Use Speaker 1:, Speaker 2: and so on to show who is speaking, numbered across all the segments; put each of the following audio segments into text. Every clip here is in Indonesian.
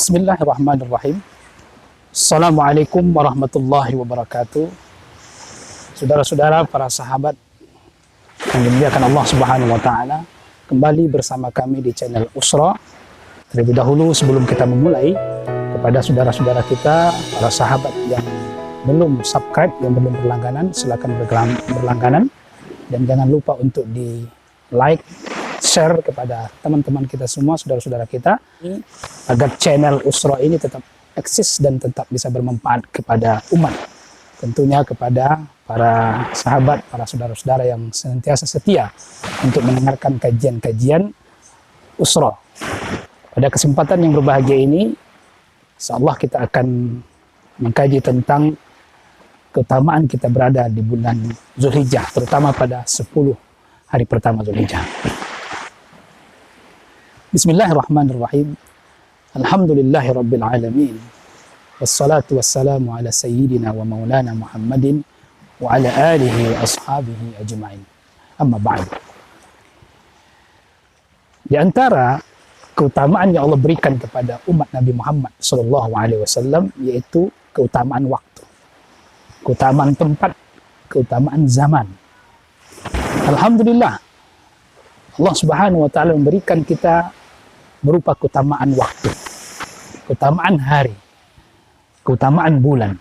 Speaker 1: Bismillahirrahmanirrahim. Assalamualaikum warahmatullahi wabarakatuh. Saudara-saudara, para sahabat yang dimuliakan Allah Subhanahu wa taala, kembali bersama kami di channel Usra. Terlebih dahulu sebelum kita memulai, kepada saudara-saudara kita, para sahabat yang belum subscribe, yang belum berlangganan, silakan berlangganan, dan jangan lupa untuk di like, share kepada teman-teman kita semua, saudara-saudara kita, agar channel Usra ini tetap eksis dan tetap bisa bermanfaat kepada umat. Tentunya kepada para sahabat, para saudara-saudara yang senantiasa setia untuk mendengarkan kajian-kajian Usra. Pada kesempatan yang berbahagia ini, insyaallah kita akan mengkaji tentang keutamaan kita berada di bulan Zulhijjah, terutama pada 10 hari pertama Zulhijjah. Bismillahirrahmanirrahim. Alhamdulillahi rabbil alamin. Wassalatu wassalamu ala sayyidina wa maulana Muhammadin wa ala alihi wa ashabihi ajma'in. Amma ba'd. Di antara keutamaan yang Allah berikan kepada umat Nabi Muhammad SAW, yaitu keutamaan waktu, keutamaan tempat, keutamaan zaman. Alhamdulillah, Allah Subhanahu wa taala memberikan kita berupa keutamaan waktu, keutamaan hari, keutamaan bulan.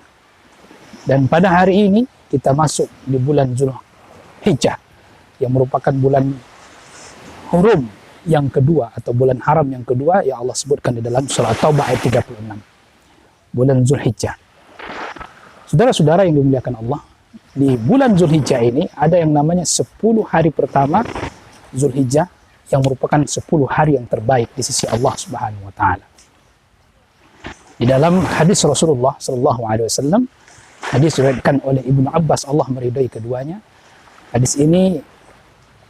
Speaker 1: Dan pada hari ini kita masuk di bulan Zulhijjah, yang merupakan bulan hurum yang kedua atau bulan haram yang kedua yang Allah sebutkan di dalam surah Taubah ayat 36. Bulan Zulhijjah. Saudara-saudara yang dimuliakan Allah, di bulan Zulhijjah ini ada yang namanya 10 hari pertama Zulhijjah, yang merupakan 10 hari yang terbaik di sisi Allah Subhanahu wa taala. Di dalam hadis Rasulullah sallallahu alaihi wasallam, hadis diriwayatkan oleh Ibnu Abbas, Allah meridai keduanya. Hadis ini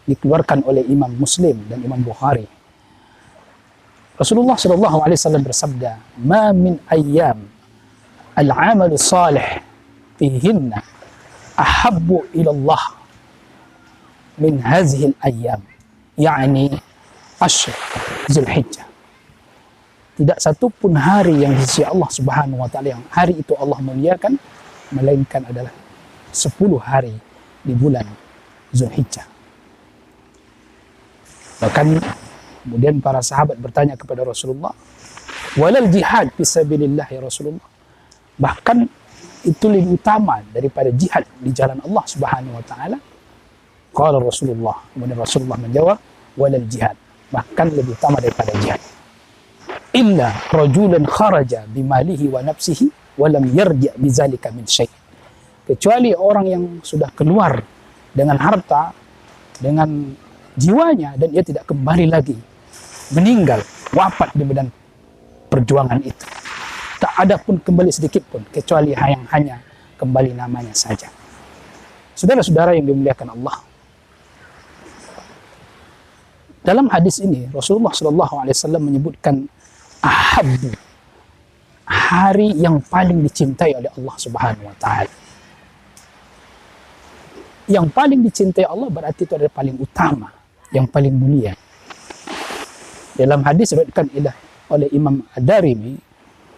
Speaker 1: dikeluarkan oleh Imam Muslim dan Imam Bukhari. Rasulullah sallallahu alaihi wasallam bersabda, "Ma min ayyam al-'amalu salih fihinna ahabbu ila Allah min hadhihi al-ayyam." yakni Ashr Zulhijjah. Tidak satu pun hari yang di sisi Allah Subhanahu wa taala yang hari itu Allah muliakan, melainkan adalah 10 hari di bulan Zulhijjah. Bahkan kemudian para sahabat bertanya kepada Rasulullah, "Walal jihad fisabilillah ya Rasulullah?" Bahkan itu lebih utama daripada jihad di jalan Allah Subhanahu wa taala. Qala Rasulullah, kemudian Rasulullah menjawab, "Walal jihad." Bahkan lebih utama daripada jihad. "Illa rajulan kharaja bimalihi wa nafsihi wa lam yarji' bizalika min syai'." Kecuali orang yang sudah keluar dengan harta, dengan jiwanya, dan ia tidak kembali lagi, meninggal, wafat di medan perjuangan itu. Tak ada pun kembali sedikit pun, kecuali hanya kembali namanya saja. Saudara-saudara yang dimuliakan Allah, dalam hadis ini Rasulullah SAW menyebutkan ahabbu, hari yang paling dicintai oleh Allah Subhanahu wa taala. Yang paling dicintai Allah berarti itu adalah paling utama, yang paling mulia. Dalam hadis diriwayatkan oleh Imam Ad-Darimi,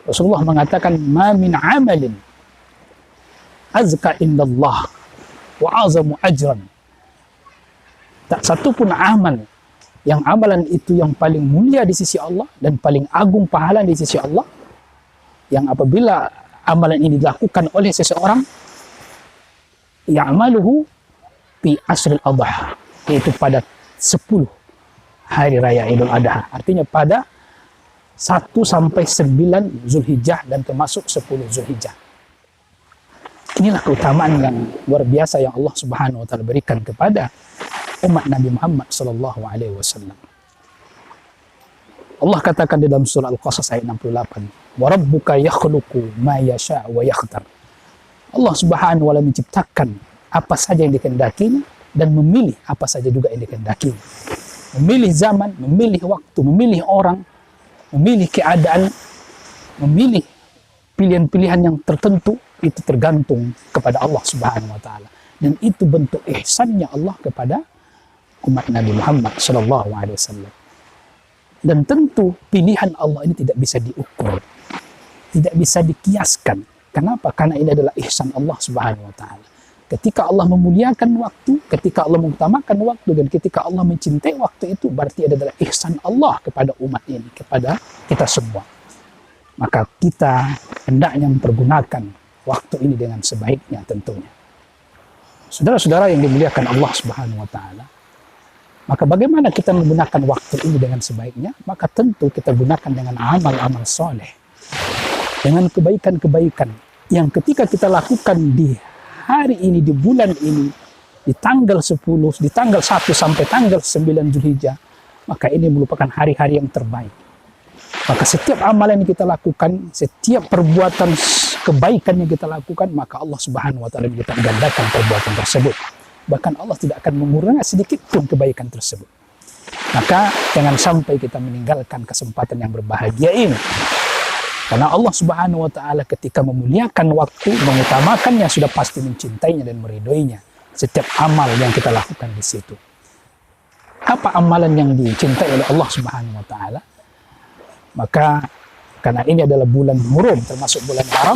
Speaker 1: Rasulullah mengatakan, "Ma min 'amalin azka indallah wa 'azamu ajran." Tak satu pun amal yang amalan itu yang paling mulia di sisi Allah dan paling agung pahala di sisi Allah, yang apabila amalan ini dilakukan oleh seseorang, ya'maluhu fi asril adha, yaitu pada 10 hari raya Idul Adha, artinya pada 1 sampai 9 Zulhijjah dan termasuk 10 Zulhijjah. Inilah keutamaan yang luar biasa yang Allah Subhanahu wa taala berikan kepada umat Nabi Muhammad sallallahu alaihi wasallam. Allah katakan di dalam surah Al-Qasas ayat 68, "Wa rabbuka yakhluqu ma yasha' wa yakhtar." Allah Subhanahu wa taala menciptakan apa saja yang dikehendakinya dan memilih apa saja juga yang dikehendakinya. Memilih zaman, memilih waktu, memilih orang, memilih keadaan, memilih pilihan-pilihan yang tertentu, itu tergantung kepada Allah Subhanahu wa taala. Dan itu bentuk ihsannya Allah kepada umat Nabi Muhammad sallallahu alaihi wasallam. Dan tentu pilihan Allah ini tidak bisa diukur, tidak bisa dikiaskan. Kenapa? Karena ini adalah ihsan Allah Subhanahu wa taala. Ketika Allah memuliakan waktu, ketika Allah mengutamakan waktu, dan ketika Allah mencintai waktu itu, berarti adalah ihsan Allah kepada umat ini, kepada kita semua. Maka kita hendaknya mempergunakan waktu ini dengan sebaiknya tentunya. Saudara-saudara yang dimuliakan Allah Subhanahu wa taala, maka bagaimana kita menggunakan waktu ini dengan sebaiknya? Maka tentu kita gunakan dengan amal-amal soleh, dengan kebaikan-kebaikan yang ketika kita lakukan di hari ini, di bulan ini, di tanggal 10, di tanggal 1 sampai tanggal 9 Zulhijjah, maka ini merupakan hari-hari yang terbaik. Maka setiap amalan yang kita lakukan, setiap perbuatan kebaikan yang kita lakukan, maka Allah Subhanahu wa taala melipat gandakan perbuatan tersebut. Bahkan Allah tidak akan mengurangi sedikit pun kebaikan tersebut. Maka jangan sampai kita meninggalkan kesempatan yang berbahagia ini. Karena Allah Subhanahu wa taala ketika memuliakan waktu, mengutamakannya, sudah pasti mencintainya dan meridhoinya. Setiap amal yang kita lakukan di situ. Apa amalan yang dicintai oleh Allah Subhanahu wa taala? Maka karena ini adalah bulan Muharram, termasuk bulan haram,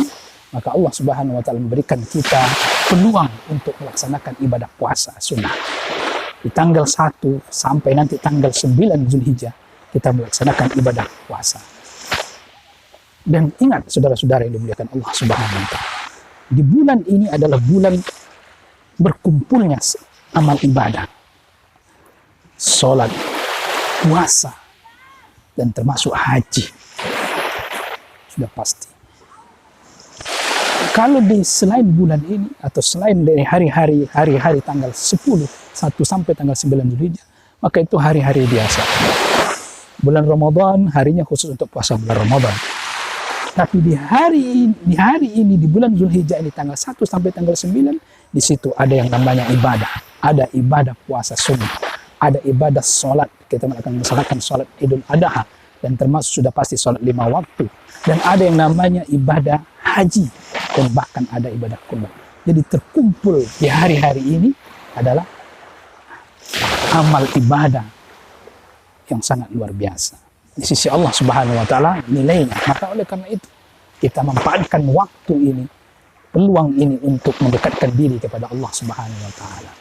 Speaker 1: maka Allah Subhanahu wa taala memberikan kita peluang untuk melaksanakan ibadah puasa sunnah. Di tanggal 1 sampai nanti tanggal 9 Zulhijjah kita melaksanakan ibadah puasa. Dan ingat saudara-saudara yang dimuliakan Allah Subhanahu wa taala, di bulan ini adalah bulan berkumpulnya amal ibadah, salat, puasa, dan termasuk haji. Sudah pasti. Kalau di selain bulan ini atau selain dari hari-hari tanggal 1 sampai tanggal 9 Zulhijjah, maka itu hari-hari biasa. Bulan Ramadan harinya khusus untuk puasa bulan Ramadan. Tapi di hari ini di bulan Zulhijjah ini tanggal 1 sampai tanggal 9, di situ ada yang namanya ibadah. Ada ibadah puasa sunnah, ada ibadah sholat. Kita akan melaksanakan sholat Idul Adha, dan termasuk sudah pasti sholat 5 waktu. Dan ada yang namanya ibadah haji, dan bahkan ada ibadah kurban. Jadi terkumpul di hari-hari ini adalah amal ibadah yang sangat luar biasa di sisi Allah Subhanahu wa taala nilainya. Maka oleh karena itu kita manfaatkan waktu ini, peluang ini untuk mendekatkan diri kepada Allah Subhanahu wa taala.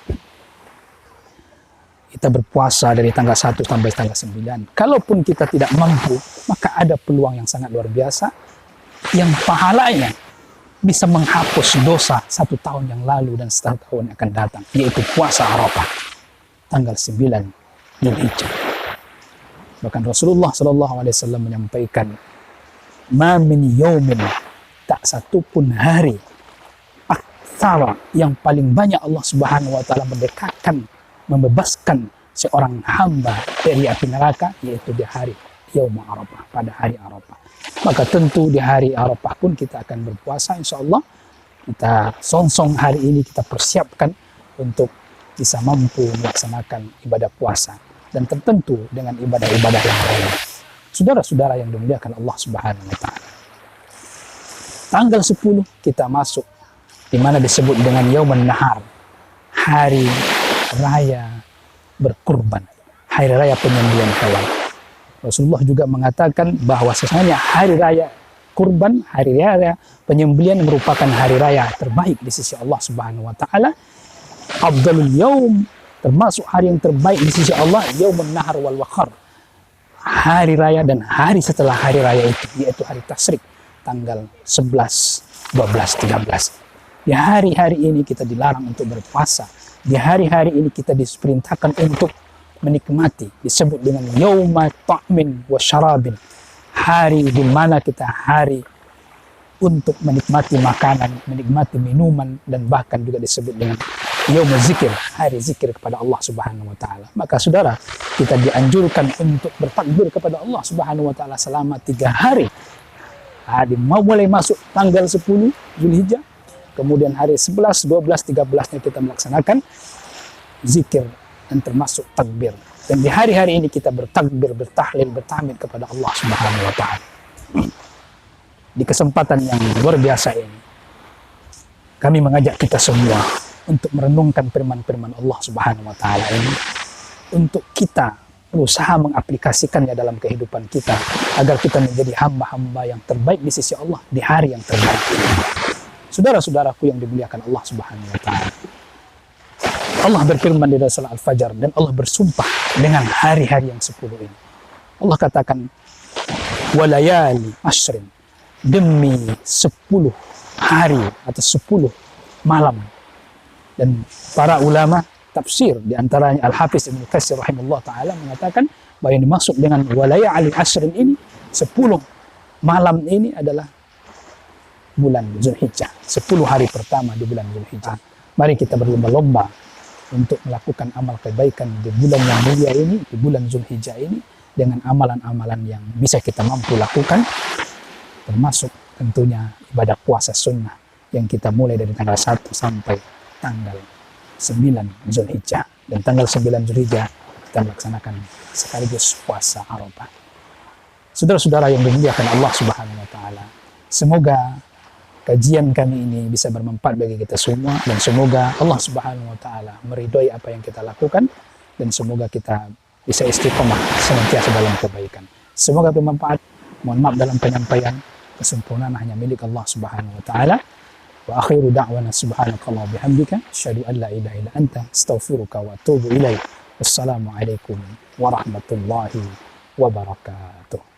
Speaker 1: Kita berpuasa dari tanggal 1 sampai tanggal 9. Kalaupun kita tidak mampu, maka ada peluang yang sangat luar biasa yang pahalanya bisa menghapus dosa 1 tahun yang lalu dan 1 tahun yang akan datang, yaitu puasa Arafah tanggal 9 Zulhijjah. Bahkan Rasulullah SAW menyampaikan, "Ma min yaumin," tak satu pun hari, aktsara, yang paling banyak Allah Subhanahu wa taala mendekatkan, membebaskan seorang hamba dari api neraka, yaitu di hari Yaum Arafah, pada hari Arafah. Maka tentu di hari Arafah pun kita akan berpuasa, insya Allah. Kita songsong hari ini, kita persiapkan untuk bisa mampu melaksanakan ibadah puasa. Dan tertentu dengan ibadah-ibadah yang lain. Saudara-saudara yang dimuliakan Allah Subhanahu wa taala. Tanggal 10 kita masuk di mana disebut dengan Yaumun Nahar, hari raya berkurban, hari raya penyembelihan hewan. Rasulullah juga mengatakan bahwa sesungguhnya hari raya kurban, hari raya penyembelihan merupakan hari raya terbaik di sisi Allah Subhanahu wa taala. Afdalul yaum, termasuk hari yang terbaik di sisi Allah, Yaumun Nahar wal Waqar, hari raya dan hari setelah hari raya itu, yaitu hari Tasyrik, tanggal 11, 12, 13. Di hari-hari ini kita dilarang untuk berpuasa. Di hari-hari ini kita diperintahkan untuk menikmati, disebut dengan Yauma Ta'min wa Syarabin, hari di mana kita hari untuk menikmati makanan, menikmati minuman, dan bahkan juga disebut dengan Yaum Zikir, hari zikir kepada Allah Subhanahu wa taala. Maka saudara, kita dianjurkan untuk bertakbir kepada Allah Subhanahu wa taala selama 3 hari. Mulai masuk tanggal 10 Zulhijjah, kemudian hari 11, 12, 13-nya kita melaksanakan zikir dan termasuk takbir. Dan di hari-hari ini kita bertakbir, bertahlil, bertahmid kepada Allah Subhanahu wa taala. Di kesempatan yang luar biasa ini, kami mengajak kita semua untuk merenungkan firman-firman Allah Subhanahu wa taala ini, untuk kita berusaha mengaplikasikannya dalam kehidupan kita agar kita menjadi hamba-hamba yang terbaik di sisi Allah di hari yang terbaik. Saudara-saudaraku yang dimuliakan Allah Subhanahu wa taala. Allah berfirman di dalam surah Al-Fajr, dan Allah bersumpah dengan hari-hari yang 10 ini. Allah katakan, walayali ashrin, demi 10 hari atau 10 malam. Dan para ulama tafsir, di antaranya Al-Hafiz Ibnu Katsir rahimahullah ta'ala mengatakan bahwa yang dimaksud dengan walayali ashrin ini, 10 malam ini adalah bulan Zulhijjah, 10 hari pertama di bulan Zulhijjah. Mari kita berlomba-lomba untuk melakukan amal kebaikan di bulan yang mulia ini, di bulan Zulhijjah ini, dengan amalan-amalan yang bisa kita mampu lakukan, termasuk tentunya ibadah puasa sunnah yang kita mulai dari tanggal 1 sampai tanggal 9 Zulhijjah. Dan tanggal 9 Zulhijjah kita melaksanakan sekaligus puasa Arafah. Saudara-saudara yang dimuliakan Allah Subhanahu wa taala, semoga kajian kami ini bisa bermanfaat bagi kita semua, dan semoga Allah Subhanahu wa taala meridhoi apa yang kita lakukan, dan semoga kita bisa istiqomah senantiasa dalam kebaikan. Semoga bermanfaat. Mohon maaf dalam penyampaian, kesempurnaan hanya milik Allah Subhanahu wa taala. Wa akhiru da'wana subhanakallah bihamdika asyhadu an la ilaha illa anta astaghfiruka wa atubu ilaik. Wassalamualaikum warahmatullahi wabarakatuh.